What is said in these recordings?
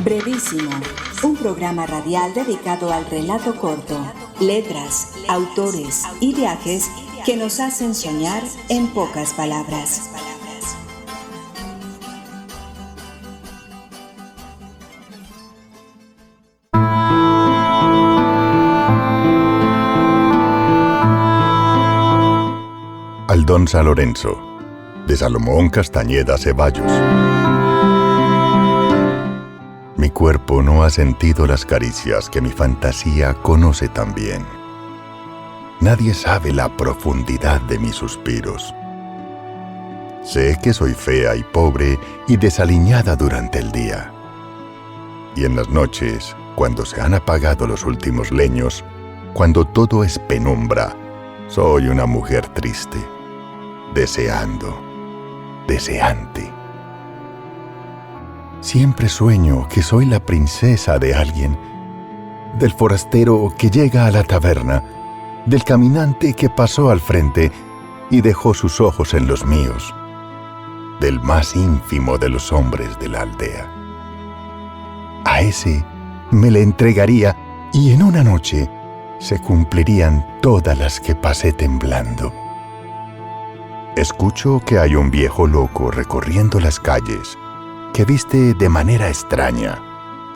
Brevísimo, un programa radial dedicado al relato corto, letras, autores y viajes que nos hacen soñar en pocas palabras. Aldonza Lorenzo, de Salomón Castañeda Ceballos. Mi cuerpo no ha sentido las caricias que mi fantasía conoce tan bien. Nadie sabe la profundidad de mis suspiros. Sé que soy fea y pobre y desaliñada durante el día. Y en las noches, cuando se han apagado los últimos leños, cuando todo es penumbra, soy una mujer triste, deseante. Siempre sueño que soy la princesa de alguien, del forastero que llega a la taberna, del caminante que pasó al frente y dejó sus ojos en los míos, del más ínfimo de los hombres de la aldea. A ese me le entregaría y en una noche se cumplirían todas las que pasé temblando. Escucho que hay un viejo loco recorriendo las calles, que viste de manera extraña,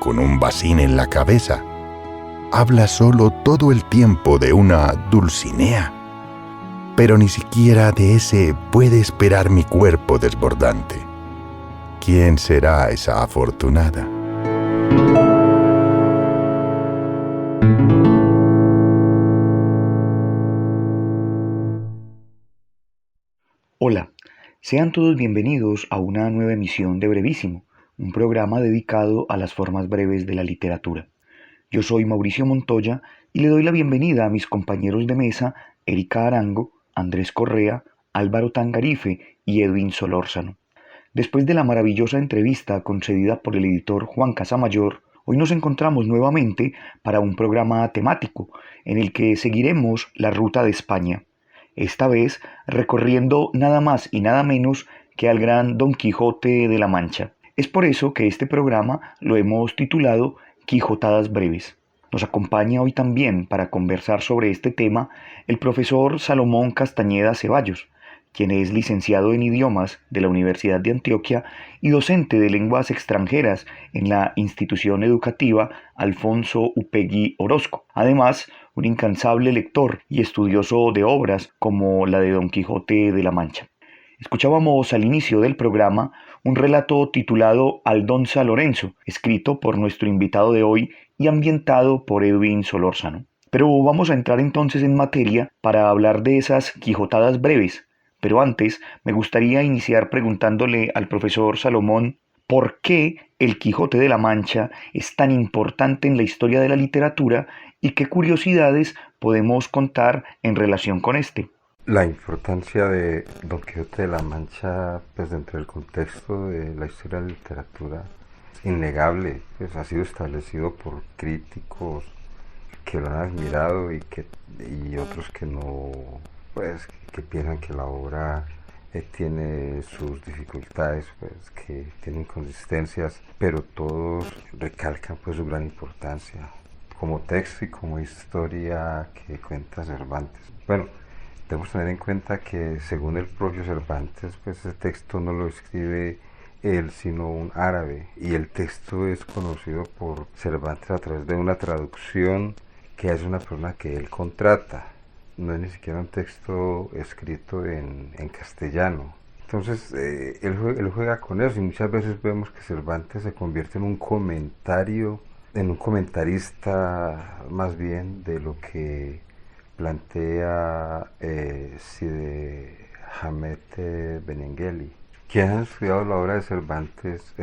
con un bacín en la cabeza. Habla solo todo el tiempo de una Dulcinea, pero ni siquiera de ese puede esperar mi cuerpo desbordante. ¿Quién será esa afortunada? Hola, sean todos bienvenidos a una nueva emisión de Brevísimo, un programa dedicado a las formas breves de la literatura. Yo soy Mauricio Montoya y le doy la bienvenida a mis compañeros de mesa Erika Arango, Andrés Correa, Álvaro Tangarife y Edwin Solórzano. Después de la maravillosa entrevista concedida por el editor Juan Casamayor, hoy nos encontramos nuevamente para un programa temático en el que seguiremos la ruta de España. Esta vez recorriendo nada más y nada menos que al gran Don Quijote de la Mancha. Es por eso que este programa lo hemos titulado Quijotadas Breves. Nos acompaña hoy también para conversar sobre este tema el profesor Salomón Castañeda Ceballos, quien es licenciado en idiomas de la Universidad de Antioquia y docente de lenguas extranjeras en la institución educativa Alfonso Upegui Orozco. Además, un incansable lector y estudioso de obras como la de Don Quijote de la Mancha. Escuchábamos al inicio del programa un relato titulado Aldonza Lorenzo, escrito por nuestro invitado de hoy y ambientado por Edwin Solórzano. Pero vamos a entrar entonces en materia para hablar de esas quijotadas breves. Pero antes me gustaría iniciar preguntándole al profesor Salomón por qué el Quijote de la Mancha es tan importante en la historia de la literatura y qué curiosidades podemos contar en relación con este. La importancia de Don Quijote de la Mancha, pues dentro del contexto de la historia de la literatura, es innegable, pues ha sido establecido por críticos que lo han admirado y otros que no, pues que piensan que la obra tiene sus dificultades, pues que tiene inconsistencias, pero todos recalcan pues su gran importancia como texto y como historia que cuenta Cervantes. Bueno, debemos tener en cuenta que según el propio Cervantes, pues ese texto no lo escribe él, sino un árabe, y el texto es conocido por Cervantes a través de una traducción que es una persona que él contrata. No es ni siquiera un texto escrito en castellano. Entonces él juega con eso y muchas veces vemos que Cervantes se convierte en un comentarista más bien de lo que plantea Cide Hamete Benengeli. Quienes han estudiado la obra de Cervantes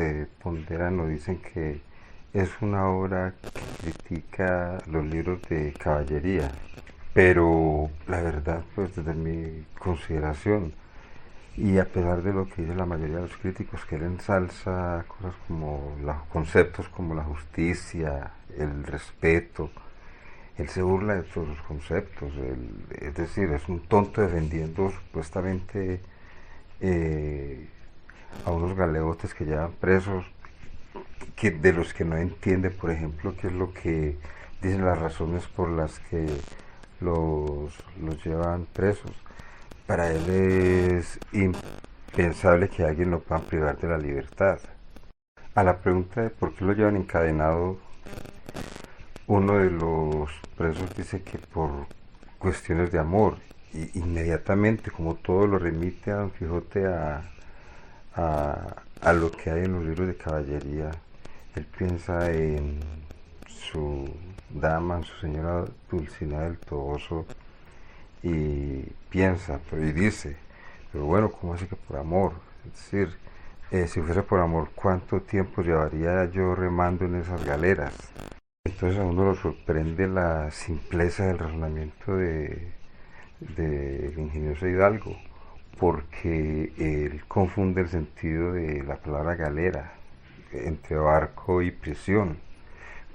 ponderan o dicen que es una obra que critica los libros de caballería, pero la verdad, pues desde mi consideración, y a pesar de lo que dice la mayoría de los críticos, que él ensalza cosas como conceptos como la justicia, el respeto, él se burla de todos los conceptos, es decir, es un tonto defendiendo supuestamente a unos galeotes que llevan presos que de los que no entiende, por ejemplo, qué es lo que dicen las razones por las que los llevan presos. Para él es impensable que alguien lo pueda privar de la libertad. A la pregunta de por qué lo llevan encadenado, uno de los presos dice que por cuestiones de amor, y inmediatamente, como todo lo remite a Don Quijote a lo que hay en los libros de caballería, él piensa en su dama, en su señora Dulcinea del Toboso, y piensa, pero y dice, pero bueno, ¿cómo hace que por amor? Es decir, si fuese por amor, ¿cuánto tiempo llevaría yo remando en esas galeras? Entonces a uno lo sorprende la simpleza del razonamiento del ingenioso Hidalgo, porque él confunde el sentido de la palabra galera entre barco y prisión,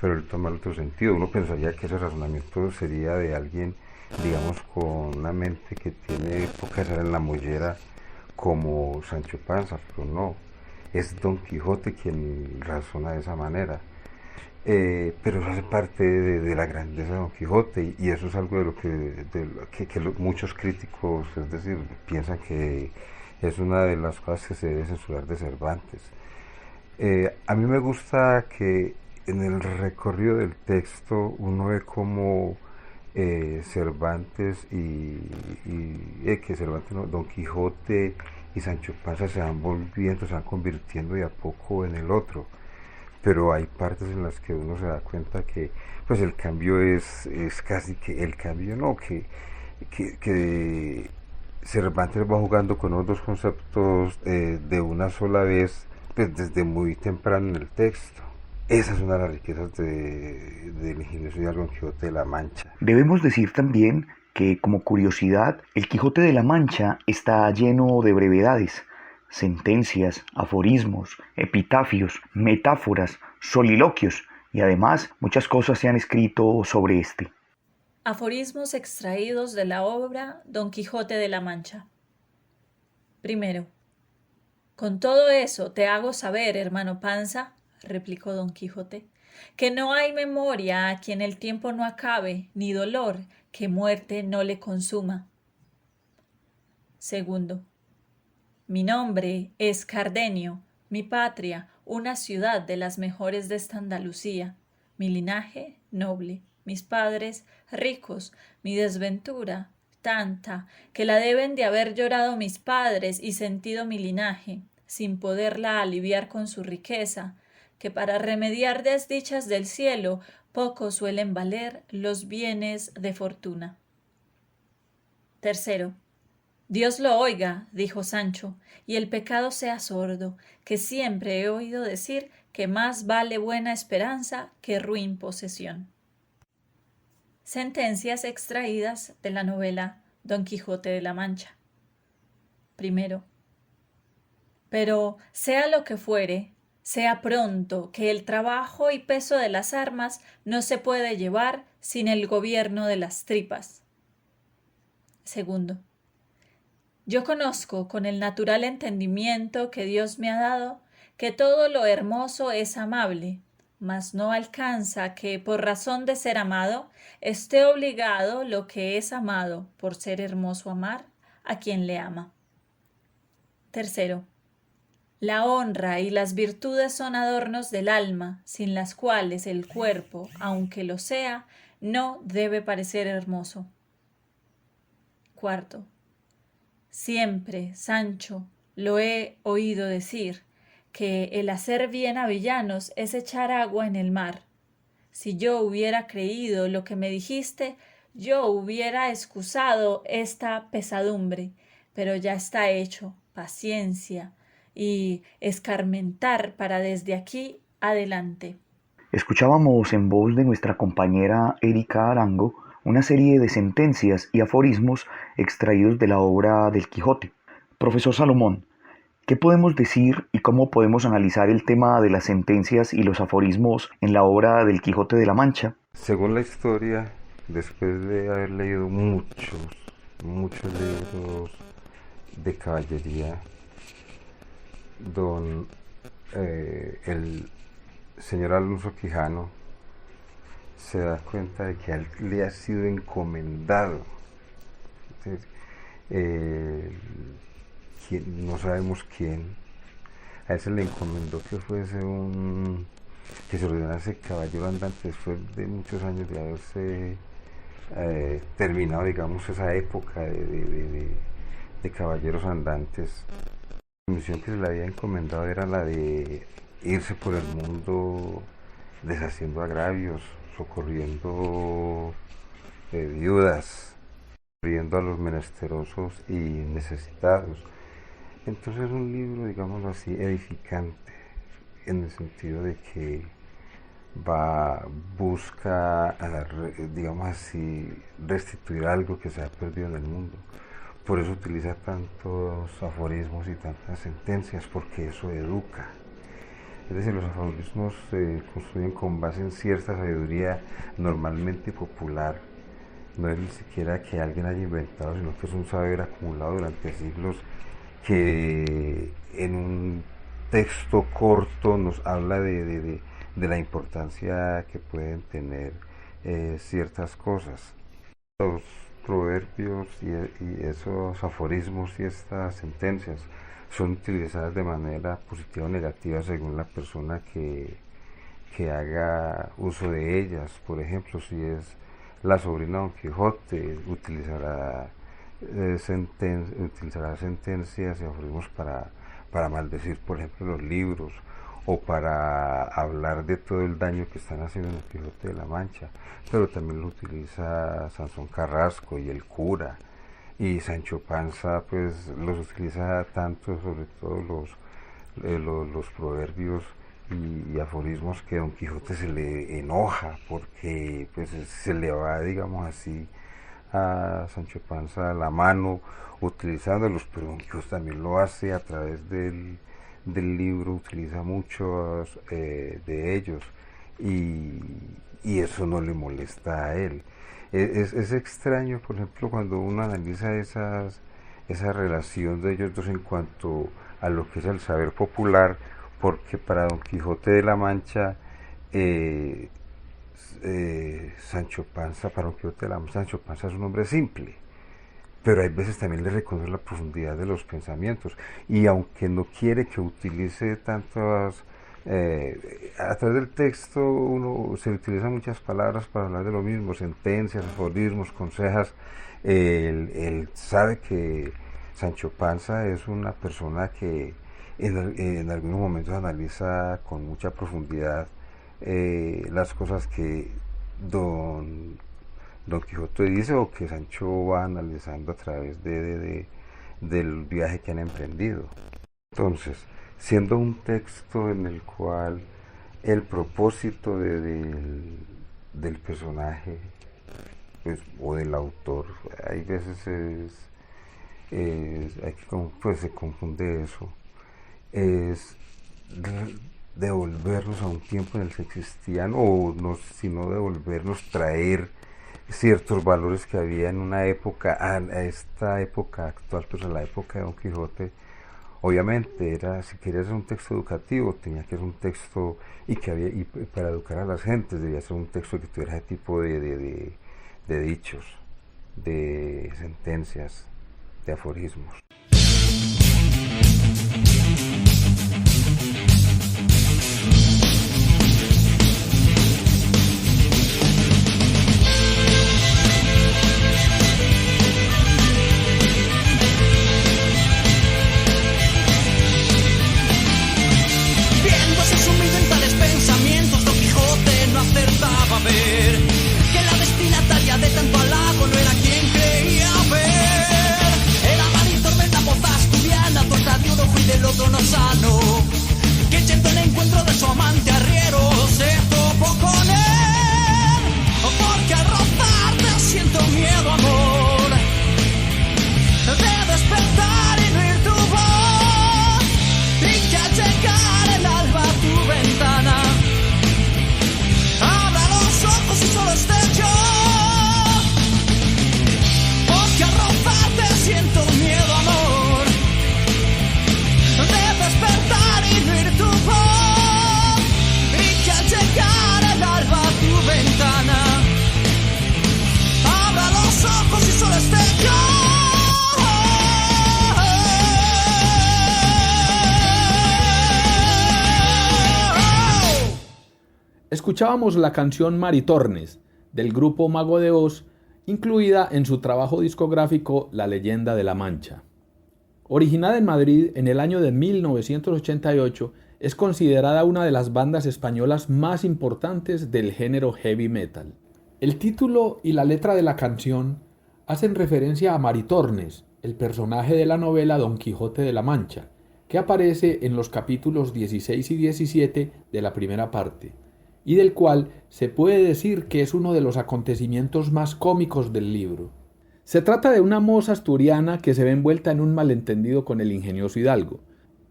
pero él toma el otro sentido. Uno pensaría que ese razonamiento sería de alguien, digamos, con una mente que tiene poca sal en la mollera, como Sancho Panza, pero no, es Don Quijote quien razona de esa manera. Pero eso hace parte de la grandeza de Don Quijote, y eso es algo de lo que muchos críticos, es decir, piensan que es una de las cosas que se debe censurar de Cervantes. A mí me gusta que en el recorrido del texto uno ve cómo Cervantes que Cervantes no, Don Quijote y Sancho Panza se van volviendo, se van convirtiendo de a poco en el otro, pero hay partes en las que uno se da cuenta que pues el cambio es casi que el cambio, no, que Cervantes va jugando con los dos conceptos de una sola vez, pues desde muy temprano en el texto. Esa es una de las riquezas del ingenioso Hidalgo Don Quijote de la Mancha. Debemos decir también que, como curiosidad, el Quijote de la Mancha está lleno de brevedades, sentencias, aforismos, epitafios, metáforas, soliloquios, y además muchas cosas se han escrito sobre este. Aforismos extraídos de la obra Don Quijote de la Mancha. Primero. Con todo eso te hago saber, hermano Panza, replicó Don Quijote, que no hay memoria a quien el tiempo no acabe, ni dolor que muerte no le consuma. Segundo. Mi nombre es Cardenio, mi patria, una ciudad de las mejores de esta Andalucía, mi linaje noble, mis padres ricos, mi desventura tanta, que la deben de haber llorado mis padres y sentido mi linaje, sin poderla aliviar con su riqueza, que para remediar desdichas del cielo poco suelen valer los bienes de fortuna. Tercero. Dios lo oiga, dijo Sancho, y el pecado sea sordo, que siempre he oído decir que más vale buena esperanza que ruin posesión. Sentencias extraídas de la novela Don Quijote de la Mancha. Primero. Pero sea lo que fuere, sea pronto que el trabajo y peso de las armas no se puede llevar sin el gobierno de las tripas. Segundo. Yo conozco con el natural entendimiento que Dios me ha dado que todo lo hermoso es amable, mas no alcanza que, por razón de ser amado, esté obligado lo que es amado, por ser hermoso amar a quien le ama. Tercero. La honra y las virtudes son adornos del alma, sin las cuales el cuerpo, aunque lo sea, no debe parecer hermoso. Cuarto. Siempre, Sancho, lo he oído decir, que el hacer bien a villanos es echar agua en el mar. Si yo hubiera creído lo que me dijiste, yo hubiera excusado esta pesadumbre, pero ya está hecho, paciencia, y escarmentar para desde aquí adelante. Escuchábamos en voz de nuestra compañera Erika Arango una serie de sentencias y aforismos extraídos de la obra del Quijote. Profesor Salomón, ¿qué podemos decir y cómo podemos analizar el tema de las sentencias y los aforismos en la obra del Quijote de la Mancha? Según la historia, después de haber leído muchos libros de caballería, el señor Alonso Quijano se da cuenta de que a él le ha sido encomendado. Entonces, no sabemos quién, a él se le encomendó que fuese que se ordenase caballero andante después de muchos años de haberse terminado, digamos, esa época de caballeros andantes. La misión que se le había encomendado era la de irse por el mundo deshaciendo agravios, socorriendo viudas, socorriendo a los menesterosos y necesitados. Entonces es un libro, digámoslo así, edificante, en el sentido de que busca, digamos así, restituir algo que se ha perdido en el mundo. Por eso utiliza tantos aforismos y tantas sentencias, porque eso educa. Es decir, los aforismos se construyen con base en cierta sabiduría normalmente popular. No es ni siquiera que alguien haya inventado, sino que es un saber acumulado durante siglos que en un texto corto nos habla de la importancia que pueden tener ciertas cosas. Los proverbios y esos aforismos y estas sentencias son utilizadas de manera positiva o negativa según la persona que haga uso de ellas. Por ejemplo, si es la sobrina de Don Quijote, utilizará sentencias y aforismos para maldecir, por ejemplo, los libros, o para hablar de todo el daño que están haciendo en el Quijote de la Mancha. Pero también lo utiliza Sansón Carrasco y el cura, y Sancho Panza pues los utiliza tanto, sobre todo los proverbios y aforismos, que Don Quijote se le enoja porque pues se le va, digamos así, a Sancho Panza la mano utilizándolos, pero Don Quijote también lo hace a través del libro, utiliza muchos de ellos, y eso no le molesta a él. Es extraño, por ejemplo, cuando uno analiza esa relación de ellos dos en cuanto a lo que es el saber popular, porque para Don Quijote de la Mancha, Sancho Panza es un hombre simple, pero hay veces también le reconoce la profundidad de los pensamientos, y aunque no quiere que utilice tantas, a través del texto se utilizan muchas palabras para hablar de lo mismo, sentencias, aforismos, consejas. Él sabe que Sancho Panza es una persona que en algunos momentos analiza con mucha profundidad las cosas que Don Quijote dice, o que Sancho va analizando a través del viaje que han emprendido. Entonces, siendo un texto en el cual el propósito del personaje, pues, o del autor, hay veces pues se confunde eso, es devolvernos a un tiempo en el que existían, o no, sino devolvernos, traer ciertos valores que había en una época, a esta época actual, pues a la época de Don Quijote. Obviamente si quería ser un texto educativo, tenía que ser un texto y para educar a las gentes debía ser un texto que tuviera ese tipo de dichos, de sentencias, de aforismos. Que la destinataria de tanto halago no era quien creía ver. Era mar y tormenta, voz asturiana, torta de un ojo y del otro no sabe. Escuchábamos la canción Maritornes, del grupo Mago de Oz, incluida en su trabajo discográfico La Leyenda de la Mancha. Originada en Madrid en el año de 1988, es considerada una de las bandas españolas más importantes del género heavy metal. El título y la letra de la canción hacen referencia a Maritornes, el personaje de la novela Don Quijote de la Mancha, que aparece en los capítulos 16 y 17 de la primera parte, y del cual se puede decir que es uno de los acontecimientos más cómicos del libro. Se trata de una moza asturiana que se ve envuelta en un malentendido con el ingenioso hidalgo.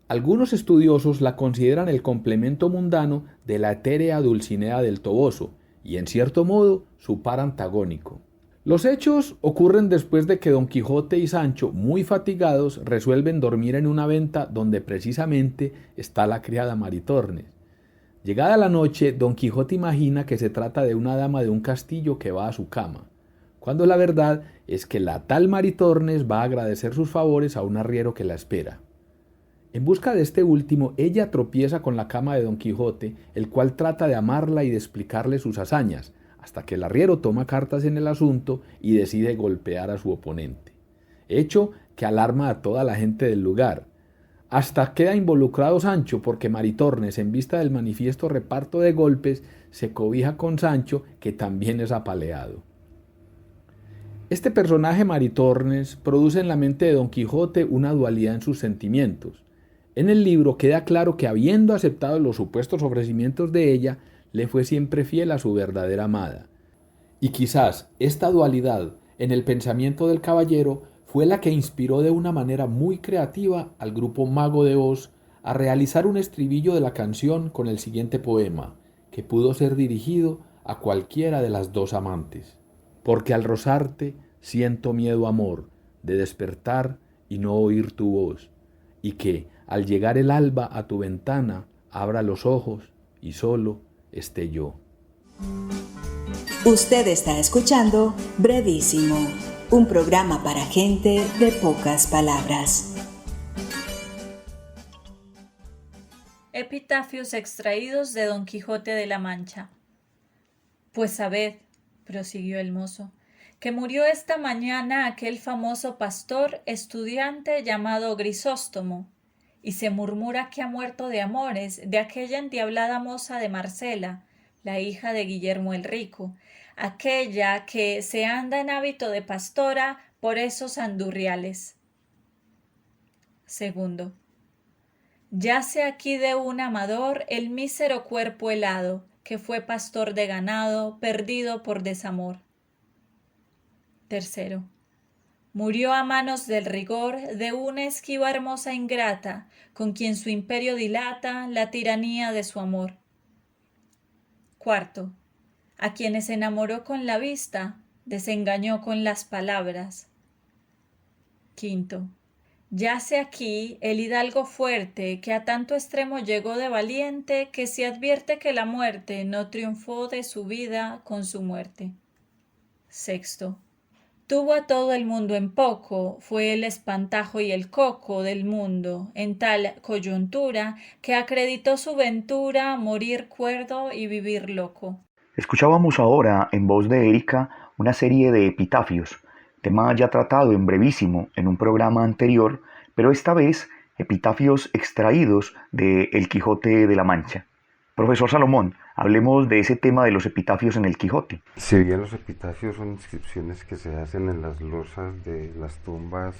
Algunos estudiosos la consideran el complemento mundano de la etérea Dulcinea del Toboso y, en cierto modo, su par antagónico. Los hechos ocurren después de que Don Quijote y Sancho, muy fatigados, resuelven dormir en una venta donde precisamente está la criada Maritornes. Llegada la noche, Don Quijote imagina que se trata de una dama de un castillo que va a su cama, cuando la verdad es que la tal Maritornes va a agradecer sus favores a un arriero que la espera. En busca de este último, ella tropieza con la cama de Don Quijote, el cual trata de amarla y de explicarle sus hazañas, hasta que el arriero toma cartas en el asunto y decide golpear a su oponente. Hecho que alarma a toda la gente del lugar. Hasta queda involucrado Sancho porque Maritornes, en vista del manifiesto reparto de golpes, se cobija con Sancho, que también es apaleado. Este personaje Maritornes produce en la mente de Don Quijote una dualidad en sus sentimientos. En el libro queda claro que, habiendo aceptado los supuestos ofrecimientos de ella, le fue siempre fiel a su verdadera amada. Y quizás esta dualidad en el pensamiento del caballero fue la que inspiró de una manera muy creativa al grupo Mago de Oz a realizar un estribillo de la canción con el siguiente poema, que pudo ser dirigido a cualquiera de las dos amantes. Porque al rozarte siento miedo, amor, de despertar y no oír tu voz, y que, al llegar el alba a tu ventana, abra los ojos y solo esté yo. Usted está escuchando Brevísimo, un programa para gente de pocas palabras. Epitafios extraídos de Don Quijote de la Mancha. Pues sabed, prosiguió el mozo, que murió esta mañana aquel famoso pastor estudiante llamado Grisóstomo, y se murmura que ha muerto de amores de aquella endiablada moza de Marcela, la hija de Guillermo el Rico, aquella que se anda en hábito de pastora por esos andurriales. Segundo, yace aquí de un amador el mísero cuerpo helado, que fue pastor de ganado, perdido por desamor. Tercero, murió a manos del rigor de una esquiva hermosa ingrata, con quien su imperio dilata la tiranía de su amor. Cuarto, a quienes enamoró con la vista, desengañó con las palabras. Quinto, yace aquí el hidalgo fuerte, que a tanto extremo llegó de valiente, que se advierte que la muerte no triunfó de su vida con su muerte. Sexto, tuvo a todo el mundo en poco, fue el espantajo y el coco del mundo, en tal coyuntura, que acreditó su ventura morir cuerdo y vivir loco. Escuchábamos ahora, en voz de Erika, una serie de epitafios, tema ya tratado en Brevísimo en un programa anterior, pero esta vez epitafios extraídos de El Quijote de la Mancha. Profesor Salomón, hablemos de ese tema de los epitafios en El Quijote. Si bien los epitafios son inscripciones que se hacen en las losas de las tumbas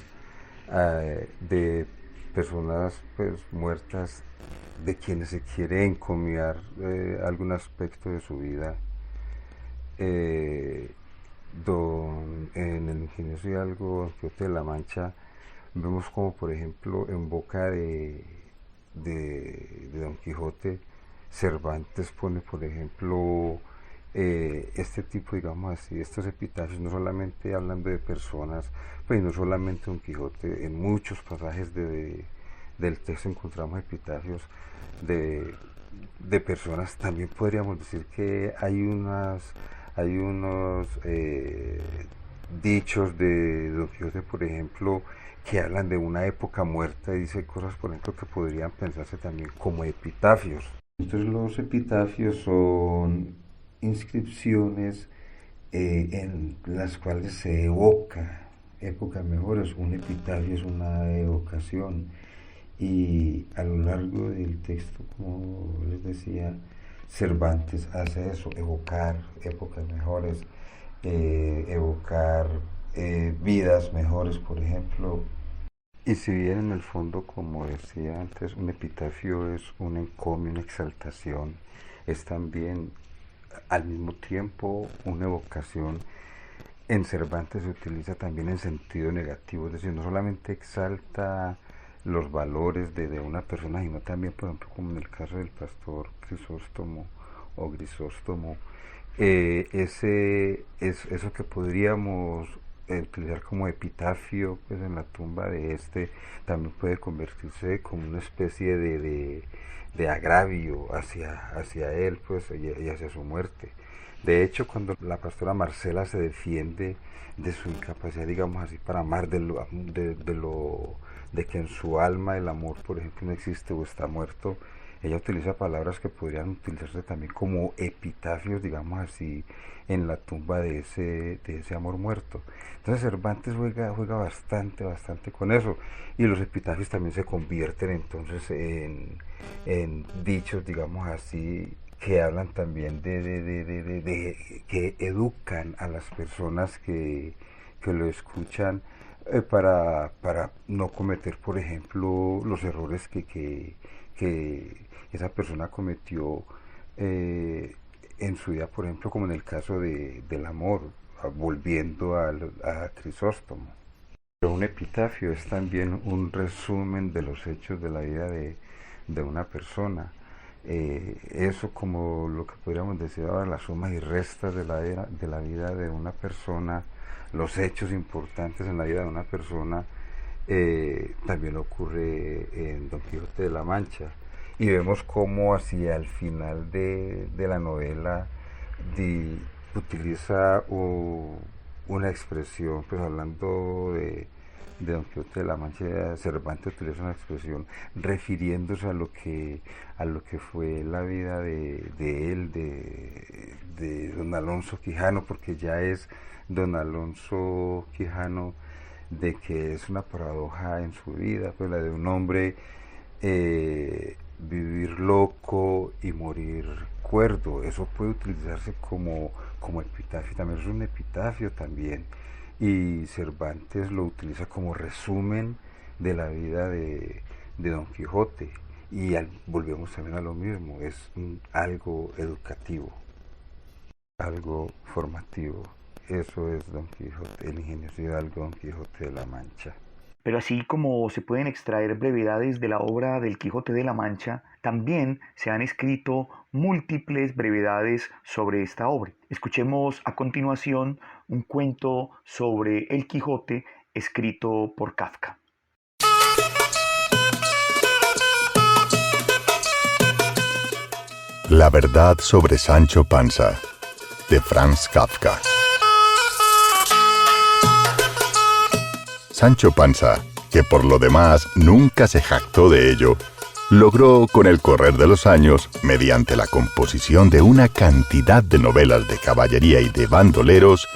de personas pues muertas, de quienes se quiere encomiar algún aspecto de su vida, en el ingenioso hidalgo Don Quijote de la Mancha vemos como, por ejemplo, en boca de Don Quijote, Cervantes pone, por ejemplo, este tipo, digamos así, estos epitafios, no solamente hablando de personas, pues no solamente Don Quijote, en muchos pasajes del texto encontramos epitafios de personas. También podríamos decir que hay unos dichos de Don Quijote, por ejemplo, que hablan de una época muerta y dice cosas, por ejemplo, que podrían pensarse también como epitafios. Entonces los epitafios son inscripciones en las cuales se evoca épocas mejores. Un epitafio es una evocación y a lo largo del texto, como les decía, Cervantes hace eso, evocar épocas mejores, evocar vidas mejores, por ejemplo. Y si bien en el fondo, como decía antes, un epitafio es un encomio, una exaltación, es también al mismo tiempo una evocación. En Cervantes se utiliza también en sentido negativo, es decir, no solamente exalta los valores de una persona, sino también, por ejemplo, como en el caso del pastor Crisóstomo o Grisóstomo, eso que podríamos utilizar como epitafio pues en la tumba de este, también puede convertirse como una especie de agravio hacia él pues, y hacia su muerte. De hecho, cuando la pastora Marcela se defiende de su incapacidad, digamos así, para amar, de que en su alma el amor, por ejemplo, no existe o está muerto, ella utiliza palabras que podrían utilizarse también como epitafios, digamos así, en la tumba de ese amor muerto. Entonces Cervantes juega bastante con eso. Y los epitafios también se convierten entonces en dichos, digamos así, que hablan también que educan a las personas que lo escuchan para no cometer, por ejemplo, los errores que esa persona cometió en su vida, por ejemplo, como en el caso del amor, volviendo a Crisóstomo. Pero un epitafio es también un resumen de los hechos de la vida de una persona. Eso como lo que podríamos decir ahora, las sumas y restas de la vida de una persona, los hechos importantes en la vida de una persona, también ocurre en Don Quijote de la Mancha. Y vemos cómo hacia el final de la novela utiliza una expresión, pues hablando de Don Quijote de la Mancha, Cervantes utiliza una expresión refiriéndose a lo que fue la vida de él, de don Alonso Quijano, porque ya es don Alonso Quijano, de que es una paradoja en su vida, pues la de un hombre vivir loco y morir cuerdo. Eso puede utilizarse como epitafio, también es un epitafio también, y Cervantes lo utiliza como resumen de la vida de Don Quijote, y volvemos también a lo mismo, es algo educativo, algo formativo. Eso es Don Quijote, el ingenioso hidalgo Don Quijote de la Mancha. Pero así como se pueden extraer brevedades de la obra del Quijote de la Mancha, también se han escrito múltiples brevedades sobre esta obra. Escuchemos a continuación un cuento sobre el Quijote escrito por Kafka. La verdad sobre Sancho Panza, de Franz Kafka. Sancho Panza, que por lo demás nunca se jactó de ello, logró con el correr de los años, mediante la composición de una cantidad de novelas de caballería y de bandoleros,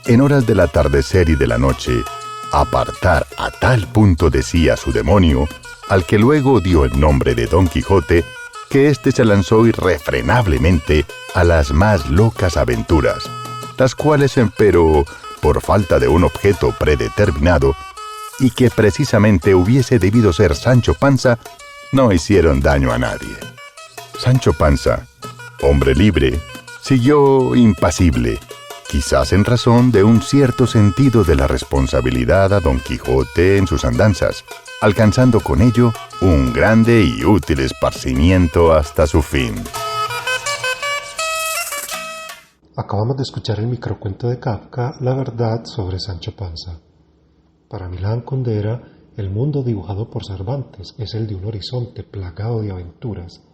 en horas del atardecer y de la noche, apartar a tal punto de sí a su demonio, al que luego dio el nombre de Don Quijote, que éste se lanzó irrefrenablemente a las más locas aventuras, las cuales empero, por falta de un objeto predeterminado, y que precisamente hubiese debido ser Sancho Panza, no hicieron daño a nadie. Sancho Panza, hombre libre, siguió impasible, quizás en razón de un cierto sentido de la responsabilidad a Don Quijote en sus andanzas, alcanzando con ello un grande y útil esparcimiento hasta su fin. Acabamos de escuchar el microcuento de Kafka, La verdad sobre Sancho Panza. Para Milán Kundera, el mundo dibujado por Cervantes es el de un horizonte plagado de aventuras,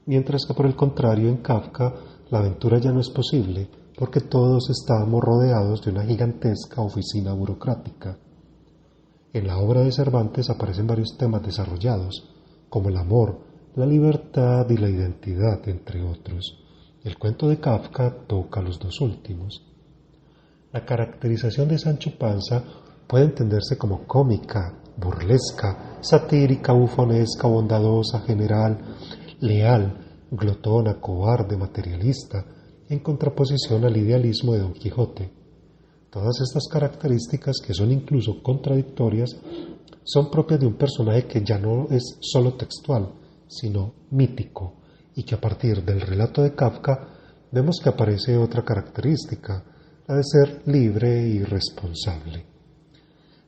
mientras que por el contrario en Kafka la aventura ya no es posible porque todos estábamos rodeados de una gigantesca oficina burocrática. En la obra de Cervantes aparecen varios temas desarrollados, como el amor, la libertad y la identidad, entre otros. El cuento de Kafka toca los dos últimos. La caracterización de Sancho Panza puede entenderse como cómica, burlesca, satírica, bufonesca, bondadosa, general, leal, glotona, cobarde, materialista, en contraposición al idealismo de Don Quijote. Todas estas características, que son incluso contradictorias, son propias de un personaje que ya no es solo textual, sino mítico, y que a partir del relato de Kafka vemos que aparece otra característica, la de ser libre y responsable.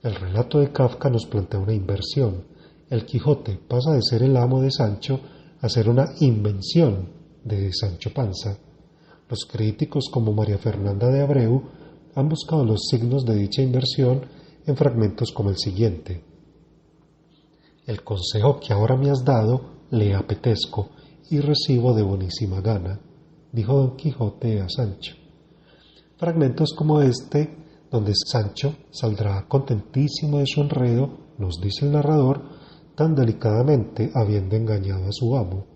El relato de Kafka nos plantea una inversión. El Quijote pasa de ser el amo de Sancho a ser una invención de Sancho Panza. Los críticos como María Fernanda de Abreu han buscado los signos de dicha inversión en fragmentos como el siguiente. El consejo que ahora me has dado le apetezco y recibo de bonísima gana, dijo Don Quijote a Sancho. Fragmentos como este, donde Sancho saldrá contentísimo de su enredo, nos dice el narrador, tan delicadamente habiendo engañado a su amo.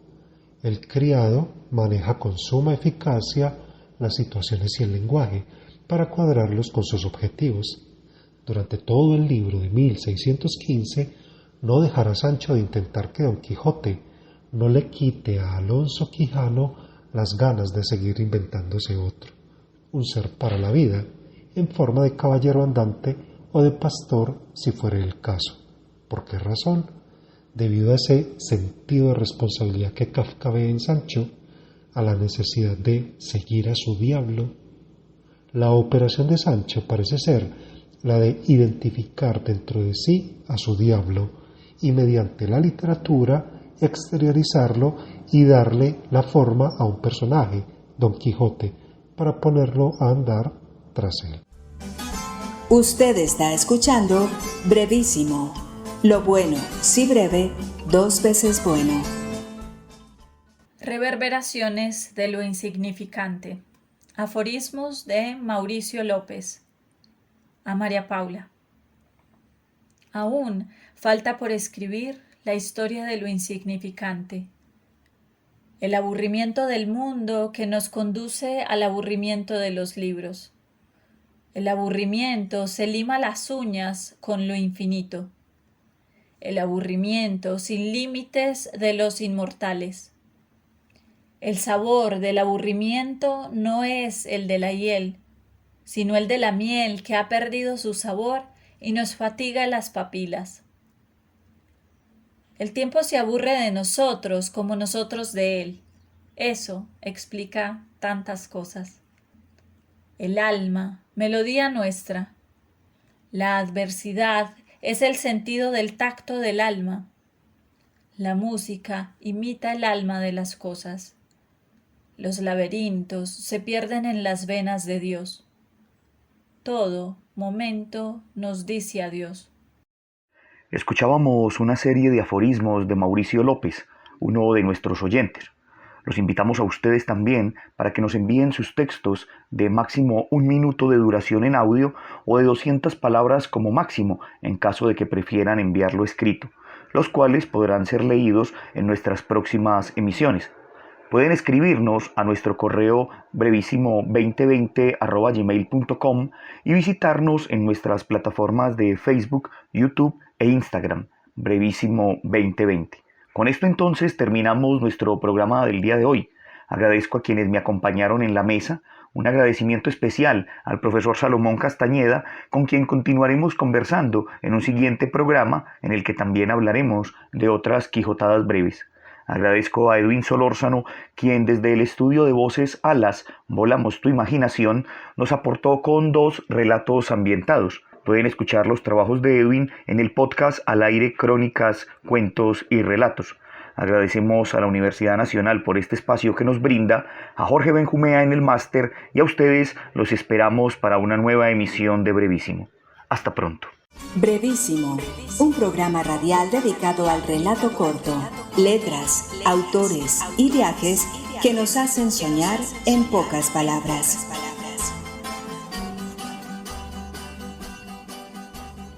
El criado maneja con suma eficacia las situaciones y el lenguaje para cuadrarlos con sus objetivos. Durante todo el libro de 1615 no dejará Sancho de intentar que Don Quijote no le quite a Alonso Quijano las ganas de seguir inventándose otro, un ser para la vida, en forma de caballero andante o de pastor si fuera el caso. ¿Por qué razón? Debido a ese sentido de responsabilidad que Kafka ve en Sancho, a la necesidad de seguir a su diablo. La operación de Sancho parece ser la de identificar dentro de sí a su diablo y mediante la literatura exteriorizarlo y darle la forma a un personaje, Don Quijote, para ponerlo a andar tras él. Usted está escuchando Brevísimo. Lo bueno, si breve, 2 veces bueno. Reverberaciones de lo insignificante. Aforismos de Mauricio López. A María Paula. Aún falta por escribir la historia de lo insignificante. El aburrimiento del mundo que nos conduce al aburrimiento de los libros. El aburrimiento se lima las uñas con lo infinito. El aburrimiento sin límites de los inmortales. El sabor del aburrimiento no es el de la hiel, sino el de la miel que ha perdido su sabor y nos fatiga las papilas. El tiempo se aburre de nosotros como nosotros de él. Eso explica tantas cosas. El alma, melodía nuestra. La adversidad es el sentido del tacto del alma. La música imita el alma de las cosas. Los laberintos se pierden en las venas de Dios. Todo momento nos dice adiós. Escuchábamos una serie de aforismos de Mauricio López, uno de nuestros oyentes. Los invitamos a ustedes también para que nos envíen sus textos de máximo 1 minuto de duración en audio o de 200 palabras como máximo, en caso de que prefieran enviarlo escrito, los cuales podrán ser leídos en nuestras próximas emisiones. Pueden escribirnos a nuestro correo brevísimo2020@gmail.com y visitarnos en nuestras plataformas de Facebook, YouTube e Instagram, Brevísimo 2020. Con esto entonces terminamos nuestro programa del día de hoy. Agradezco a quienes me acompañaron en la mesa, un agradecimiento especial al profesor Salomón Castañeda, con quien continuaremos conversando en un siguiente programa en el que también hablaremos de otras quijotadas breves. Agradezco a Edwin Solórzano, quien desde el estudio de voces Alas, Volamos tu imaginación, nos aportó con 2 relatos ambientados. Pueden escuchar los trabajos de Edwin en el podcast Al Aire, Crónicas, Cuentos y Relatos. Agradecemos a la Universidad Nacional por este espacio que nos brinda, a Jorge Benjumea en el máster y a ustedes los esperamos para una nueva emisión de Brevísimo. Hasta pronto. Brevísimo, un programa radial dedicado al relato corto, letras, autores y viajes que nos hacen soñar en pocas palabras.